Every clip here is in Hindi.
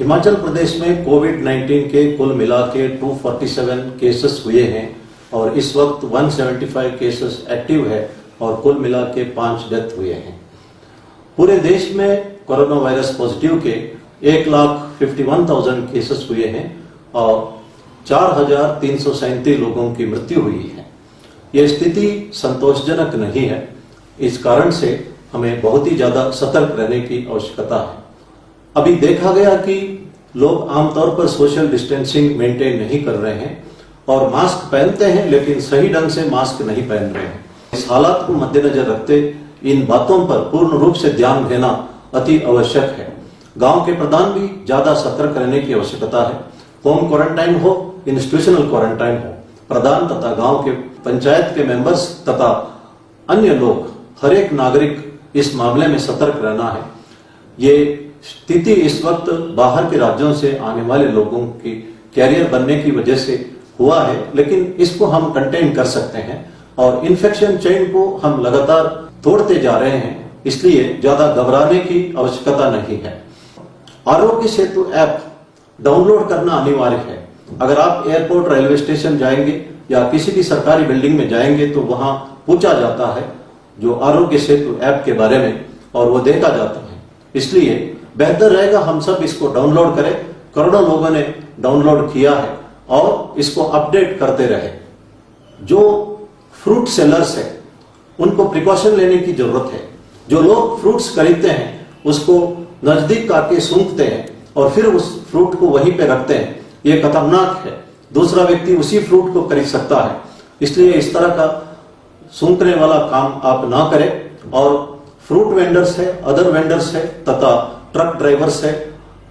हिमाचल प्रदेश में कोविड-19 के कुल मिला के 247 केसेस हुए हैं और इस वक्त 175 केसेस एक्टिव है और कुल मिला के 5 डेथ हुए हैं। पूरे देश में कोरोना वायरस पॉजिटिव के 1,51,000 केसेस हुए हैं और 4,337 लोगों की मृत्यु हुई है। यह स्थिति संतोषजनक नहीं है। इस कारण से हमें बहुत ही ज्यादा सतर्क रहने की आवश्यकता है। अभी देखा गया कि लोग आमतौर पर सोशल डिस्टेंसिंग मेंटेन नहीं कर रहे हैं और मास्क पहनते हैं, लेकिन सही ढंग से मास्क नहीं पहन रहे हैं। इस हालात को मद्देनजर रखते इन बातों पर पूर्ण रूप से ध्यान देना अति आवश्यक है। गांव के प्रधान भी ज्यादा सतर्क रहने की आवश्यकता है। होम क्वारंटाइन हो, इंस्टीट्यूशनल क्वारंटाइन हो, प्रधान तथा गांव के पंचायत के मेंबर्स तथा अन्य लोग, हर एक नागरिक इस मामले में सतर्क रहना है। ये स्थिति इस वक्त बाहर के राज्यों से आने वाले लोगों की कैरियर बनने की वजह से हुआ है, लेकिन इसको हम कंटेन कर सकते हैं और इन्फेक्शन चेन को हम लगातार तोड़ते जा रहे हैं, इसलिए ज्यादा घबराने की आवश्यकता नहीं है। आरोग्य सेतु ऐप डाउनलोड करना अनिवार्य है। अगर आप एयरपोर्ट, रेलवे स्टेशन जाएंगे या किसी भी सरकारी बिल्डिंग में जाएंगे तो वहां पूछा जाता है जो आरोग्य सेतु ऐप के बारे में और वो देखा जाता है। इसलिए बेहतर रहेगा हम सब इसको डाउनलोड करें। करोड़ों लोगों ने डाउनलोड किया है और इसको अपडेट करते रहे। जो फ्रूट सेलर्स है उनको प्रिकॉशन लेने की जरूरत है। जो लोग फ्रूट्स खरीदते हैं उसको नजदीक आके सूंघते हैं और फिर उस फ्रूट को वहीं पे रखते हैं, ये खतरनाक है। दूसरा व्यक्ति उसी फ्रूट को खरीद सकता है, इसलिए इस तरह का सूंघने वाला काम आप ना करें। और फ्रूट वेंडर्स है, अदर वेंडर्स है तथा ट्रक ड्राइवर्स है,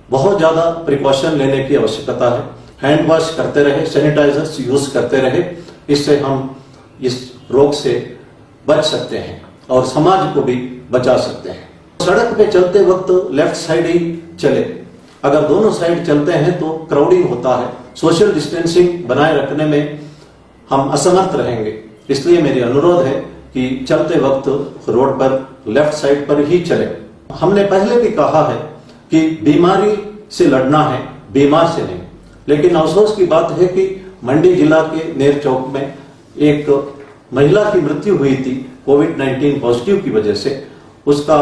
बहुत ज्यादा प्रिकॉशन लेने की आवश्यकता है। हैंड वॉश करते रहे, सैनिटाइजर्स यूज करते रहे, इससे हम इस रोग से बच सकते हैं और समाज को भी बचा सकते हैं। सड़क पे चलते वक्त लेफ्ट साइड ही चले। अगर दोनों साइड चलते हैं तो क्राउडिंग होता है, सोशल डिस्टेंसिंग बनाए रखने में हम असमर्थ रहेंगे। इसलिए मेरी अनुरोध है कि चलते वक्त रोड पर लेफ्ट साइड पर ही चले। हमने पहले भी कहा है कि बीमारी से लड़ना है, बीमार से नहीं। लेकिन अफसोस की बात है कि मंडी जिला के नेर चौक में एक महिला की मृत्यु हुई थी कोविड-19 पॉजिटिव की वजह से। उसका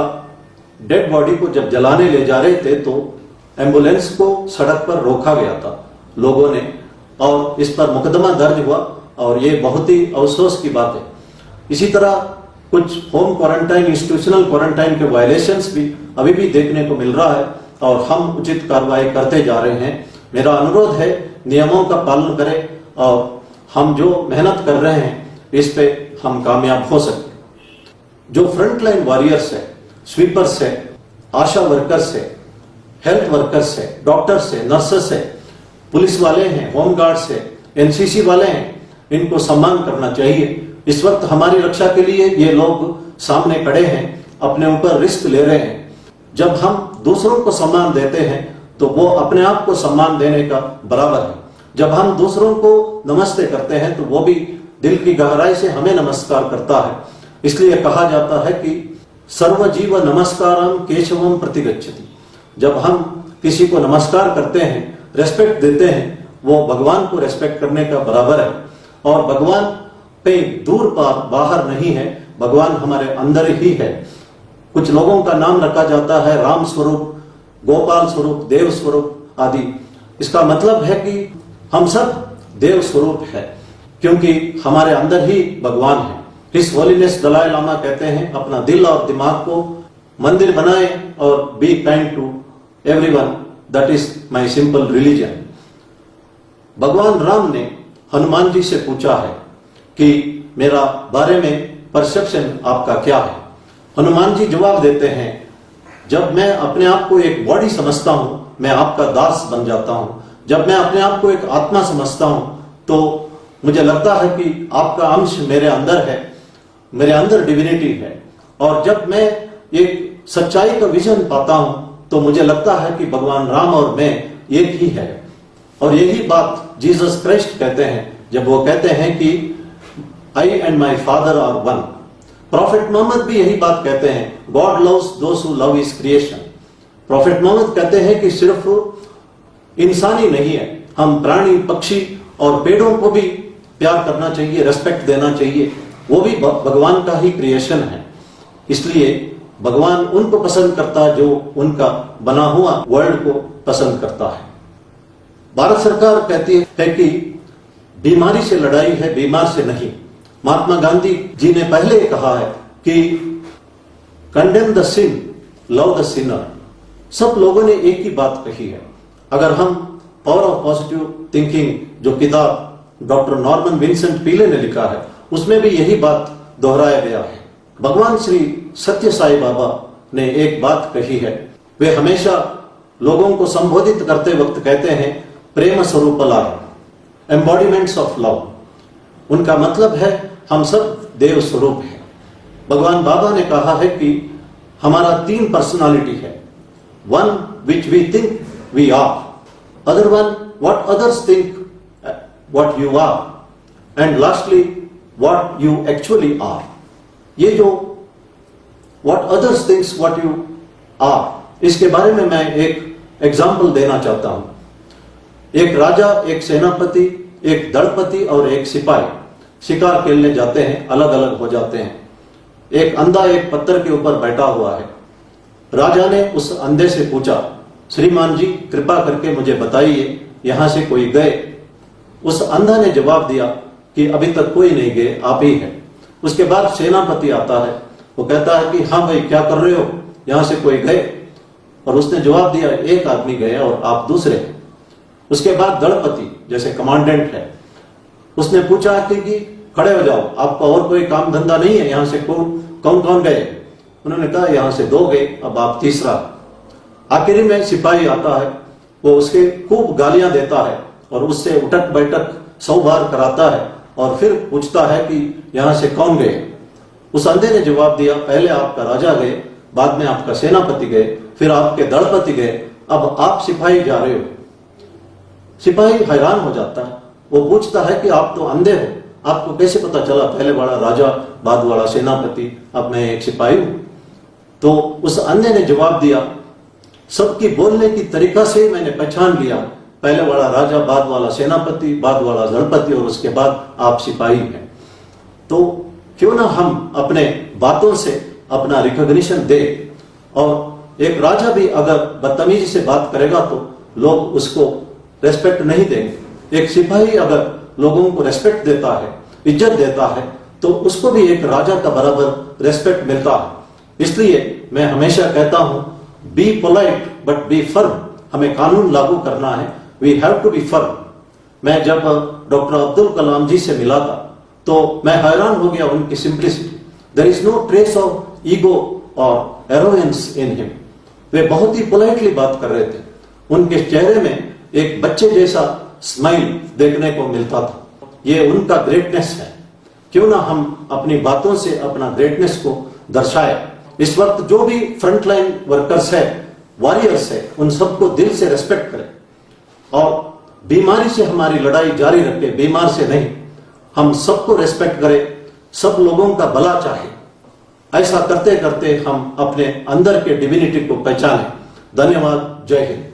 डेड बॉडी को जब जलाने ले जा रहे थे तो एम्बुलेंस को सड़क पर रोका गया था लोगों ने और इस पर मुकदमा दर्ज हुआ और ये बहुत ही अफसोस की बात है। इसी तरह कुछ होम क्वारंटाइन, इंस्टीट्यूशनल क्वारंटाइन के वायलेशंस भी अभी भी देखने को मिल रहा है और हम उचित कार्रवाई करते जा रहे हैं। मेरा अनुरोध है नियमों का पालन करें और हम जो मेहनत कर रहे हैं इस पे हम कामयाब हो सकते हैं। जो फ्रंटलाइन वॉरियर्स है, स्वीपर्स है, आशा वर्कर्स है, हेल्थ वर्कर्स है, डॉक्टर्स है, नर्सेस है, पुलिस वाले हैं, होम गार्ड्स है, एनसीसी वाले हैं, इनको सम्मान करना चाहिए। इस वक्त हमारी रक्षा के लिए ये लोग सामने खड़े हैं, अपने ऊपर रिस्क ले रहे हैं। जब हम दूसरों को सम्मान देते हैं तो वो अपने आप को सम्मान देने का बराबर है। जब हम दूसरों को नमस्ते करते हैं तो वो भी दिल की गहराई से हमें नमस्कार करता है। इसलिए कहा जाता है कि सर्वजीव नमस्कारम केशवम प्रतिगच्छति। जब हम किसी को नमस्कार करते हैं, रेस्पेक्ट देते हैं, वो भगवान को रेस्पेक्ट करने का बराबर है। और भगवान पे दूर पार बाहर नहीं है, भगवान हमारे अंदर ही है। कुछ लोगों का नाम रखा जाता है राम स्वरूप, गोपाल स्वरूप, देव स्वरूप आदि। इसका मतलब है कि हम सब देव स्वरूप है, क्योंकि हमारे अंदर ही भगवान है। हिज होलीनेस दलाई लामा कहते हैं अपना दिल और दिमाग को मंदिर बनाए और be kind to everyone, that is my simple religion. भगवान राम ने हनुमान जी से पूछा है कि मेरा बारे में परसेप्शन आपका क्या है। हनुमान जी जवाब देते हैं, जब मैं अपने आप को एक बॉडी समझता हूं मैं आपका दास बन जाता हूं। जब मैं अपने आप को एक आत्मा समझता हूं तो मुझे लगता है कि आपका अंश मेरे अंदर है, मेरे अंदर डिविनिटी है। और जब मैं एक सच्चाई का विजन पाता हूं तो मुझे लगता है कि भगवान राम और मैं एक ही है। और यही बात जीसस क्राइस्ट कहते हैं जब वो कहते हैं कि I and my father are one. Prophet Muhammad भी यही बात कहते हैं, God loves those who love his creation. Prophet Muhammad कहते हैं कि सिर्फ इंसानी नहीं है। हम प्राणी, पक्षी और पेड़ों को भी प्यार करना चाहिए, रेस्पेक्ट देना चाहिए, वो भी भगवान का ही क्रिएशन है। इसलिए भगवान उनको पसंद करता है जो उनका बना हुआ वर्ल्ड को पसंद करता है। भारत सरकार कहती है कि बीमारी से लड़ाई है, बीमार से नहीं। महात्मा गांधी जी ने पहले कहा है कि condemn the sin, love the sinner. सब लोगों ने एक ही बात कही है। अगर हम पावर ऑफ पॉजिटिव थिंकिंग, जो किताब डॉक्टर नॉर्मन विंसेंट पीले ने लिखा है, उसमें भी यही बात दोहराया गया है। भगवान श्री सत्य साई बाबा ने एक बात कही है। वे हमेशा लोगों को संबोधित करते वक्त कहते हैं, प्रेम स्वरूपलार, एम्बॉडीमेंट्स ऑफ लव। उनका मतलब है हम सब देव स्वरूप हैं। भगवान बाबा ने कहा है कि हमारा 3 पर्सनालिटी है। One which we think we are, other one what others think what you are, and lastly what you actually are. ये जो what others thinks what you are, इसके बारे में मैं एक एग्जाम्पल देना चाहता हूं। एक राजा, एक सेनापति, एक दलपति और एक सिपाही शिकार खेलने जाते हैं, अलग अलग हो जाते हैं। एक अंधा एक पत्थर के ऊपर बैठा हुआ है। राजा ने उस अंधे से पूछा, श्रीमान जी कृपा करके मुझे बताइए यहां से कोई गए? उस अंधा ने जवाब दिया कि अभी तक कोई नहीं गए, आप ही हैं। उसके बाद सेनापति आता है, वो कहता है कि हाँ भाई क्या कर रहे हो, यहां से कोई गए? और उसने जवाब दिया, एक आदमी गया और आप दूसरे हैं। उसके बाद दलपति जैसे कमांडेंट है, उसने पूछा कि खड़े हो जाओ, आपका और कोई काम धंधा नहीं है, यहां से कौन कौन गए? उन्होंने कहा यहां से 2 गए, अब आप तीसरा। आखिरी में सिपाही आता है, वो उसके खूब गालियां देता है और उससे उठक बैठक 100 बार कराता है और फिर पूछता है कि यहां से कौन गए? उस अंधे ने जवाब दिया, पहले आपका राजा गए, बाद में आपका सेनापति गए, फिर आपके दलपति गए, अब आप सिपाही जा रहे हो। सिपाही हैरान हो जाता है, वो पूछता है कि आप तो अंधे हो, आपको कैसे पता चला पहले वाला राजा बाद वाला सेनापति, अब मैं एक सिपाही हूं? तो उस अंधे ने जवाब दिया, सबकी बोलने की तरीका से मैंने पहचान लिया, पहले वाला राजा, बाद वाला सेनापति, बाद वाला दलपति और उसके बाद आप सिपाही हैं। तो क्यों ना हम अपने बातों से अपना रिकॉग्निशन दे, और एक राजा भी अगर बदतमीजी से बात करेगा तो लोग उसको रेस्पेक्ट नहीं देंगे। एक सिपाही अगर लोगों को रेस्पेक्ट देता है, इज्जत देता है, तो उसको भी एक राजा का बराबर रेस्पेक्ट मिलता है। इसलिए मैं हमेशा कहता हूं, be polite but be firm. हमें कानून लागू करना है, we have to be firm. मैं जब डॉक्टर अब्दुल कलाम जी से मिला था तो मैं हैरान हो गया उनकी simplicity. There is no trace of ego और एरोगेंस इन हिम। वे बहुत ही पोलाइटली बात कर रहे थे। उनके चेहरे में एक बच्चे जैसा स्माइल देखने को मिलता था। ये उनका ग्रेटनेस है। क्यों ना हम अपनी बातों से अपना ग्रेटनेस को दर्शाए। इस वक्त जो भी फ्रंटलाइन वर्कर्स है, वॉरियर्स है, उन सबको दिल से रेस्पेक्ट करें और बीमारी से हमारी लड़ाई जारी रखें, बीमार से नहीं। हम सबको रेस्पेक्ट करें, सब लोगों का भला चाहे। ऐसा करते करते हम अपने अंदर के डिविनिटी को पहचानें। धन्यवाद। जय हिंद।